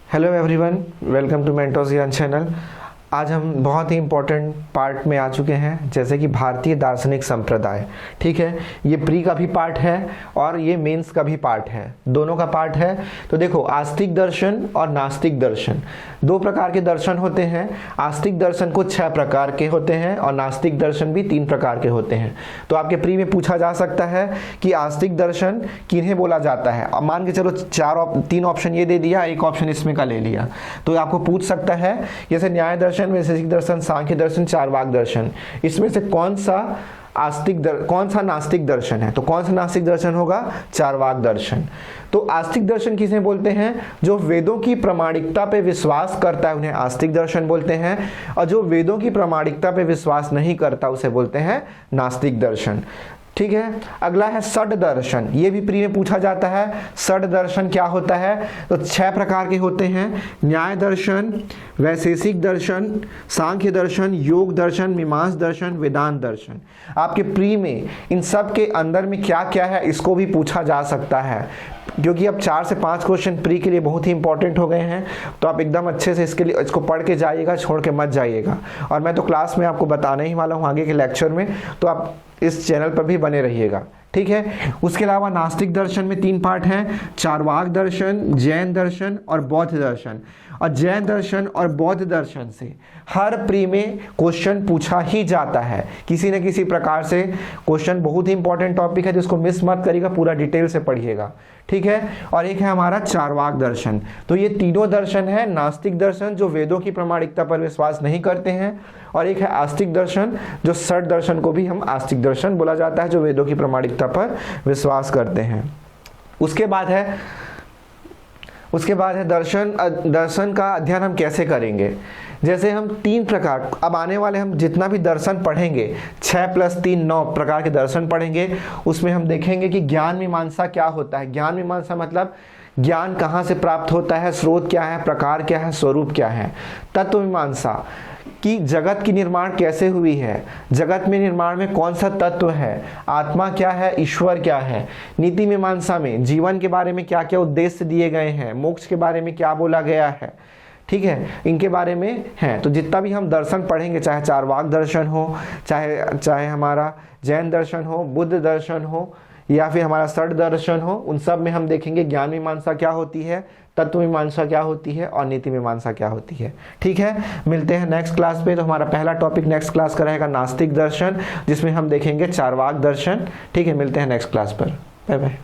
Hello everyone, welcome to Mentors Gyan channel. आज हम बहुत ही इम्पोर्टेंट पार्ट में आ चुके हैं, जैसे कि भारतीय दार्शनिक संप्रदाय। ठीक है, ये प्री का भी पार्ट है और ये मेंस का भी पार्ट है, दोनों का पार्ट है। तो देखो, आस्तिक दर्शन और नास्तिक दर्शन दो प्रकार के दर्शन होते हैं। आस्तिक दर्शन को 6 प्रकार के होते हैं और नास्तिक दर्शन भी 3 प्रकार के होते हैं। तो आपके प्री में पूछा जा सकता है कि आस्तिक दर्शन किन्हें बोला जाता है। अब मान के चलो 3 ऑप्शन ये दे दिया, एक ऑप्शन इसमें का ले लिया, तो आपको पूछ सकता है जैसे न्याय दर्शन, वैशेषिक दर्शन, सांख्य दर्शन, चारवाक दर्शन, इसमें से कौन सा नास्तिक दर्शन है। तो कौन सा नास्तिक दर्शन होगा? चारवाक दर्शन। तो आस्तिक दर्शन किसे बोलते हैं? जो वेदों की प्रामाणिकता पे विश्वास करता है उन्हें आस्तिक दर्शन बोलते हैं, और जो वेदों की प्रामाणिकता पे विश्वास नहीं करता उसे बोलते हैं नास्तिक दर्शन। ठीक है, अगला है षड दर्शन। ये भी प्री में पूछा जाता है, षड दर्शन क्या होता है। तो 6 प्रकार के होते हैं: न्याय दर्शन, वैशेषिक दर्शन, सांख्य दर्शन, योग दर्शन, मीमांस दर्शन, वेदांत दर्शन। आपके प्री में इन सब के अंदर में क्या क्या है इसको भी पूछा जा सकता है, क्योंकि अब 4 से 5 क्वेश्चन प्री के लिए बहुत ही इंपॉर्टेंट हो गए हैं। तो आप एकदम अच्छे से इसको पढ़ के जाइएगा, छोड़ के मत जाइएगा। और मैं तो क्लास में आपको बताने ही वाला हूँ आगे के लेक्चर में, तो आप इस चैनल पर भी बने रहिएगा। ठीक है, उसके अलावा नास्तिक दर्शन में 3 पार्ट हैं: चारवाक दर्शन, जैन दर्शन और बौद्ध दर्शन। और जैन दर्शन और बौद्ध दर्शन से हर प्री में क्वेश्चन पूछा ही जाता है, किसी न किसी प्रकार से क्वेश्चन। बहुत ही इंपॉर्टेंट टॉपिक है, जिसको मिस मत करिएगा, पूरा डिटेल से पढ़िएगा। ठीक है, और एक है हमारा चारवाक दर्शन। तो ये तीनों दर्शन है: नास्तिक दर्शन जो वेदों की प्रामाणिकता पर विश्वास नहीं करते हैं, और एक है आस्तिक दर्शन, जो षड दर्शन को भी हम आस्तिक दर्शन बोला जाता है, जो वेदों की प्रामाणिकता पर विश्वास करते हैं। उसके बाद है दर्शन का अध्ययन हम कैसे करेंगे। जैसे हम 3 प्रकार, अब आने वाले हम जितना भी दर्शन पढ़ेंगे, 6 + 3 9 प्रकार के दर्शन पढ़ेंगे, उसमें हम देखेंगे कि ज्ञान मीमांसा क्या होता है। ज्ञान मीमांसा मतलब ज्ञान कहाँ से प्राप्त होता है, स्रोत क्या है, प्रकार क्या है, स्वरूप क्या है। तत्व मीमांसा कि जगत की निर्माण कैसे हुई है, जगत में निर्माण में कौन सा तत्व है, आत्मा क्या है, ईश्वर क्या है। नीति मीमांसा में जीवन के बारे में क्या क्या उद्देश्य दिए गए हैं, मोक्ष के बारे में क्या बोला गया है। ठीक है, इनके बारे में है। तो जितना भी हम दर्शन पढ़ेंगे, चाहे चारवाक दर्शन हो, चाहे हमारा जैन दर्शन हो, बुद्ध दर्शन हो, या फिर हमारा षड दर्शन हो, उन सब में हम देखेंगे ज्ञान मीमांसा क्या होती है, तत्व मीमांसा क्या होती है और नीति मीमांसा क्या होती है। ठीक है, मिलते हैं नेक्स्ट क्लास पे। तो हमारा पहला टॉपिक नेक्स्ट क्लास का रहेगा नास्तिक दर्शन, जिसमें हम देखेंगे चारवाक दर्शन। ठीक है, मिलते हैं नेक्स्ट क्लास पर। Bye bye.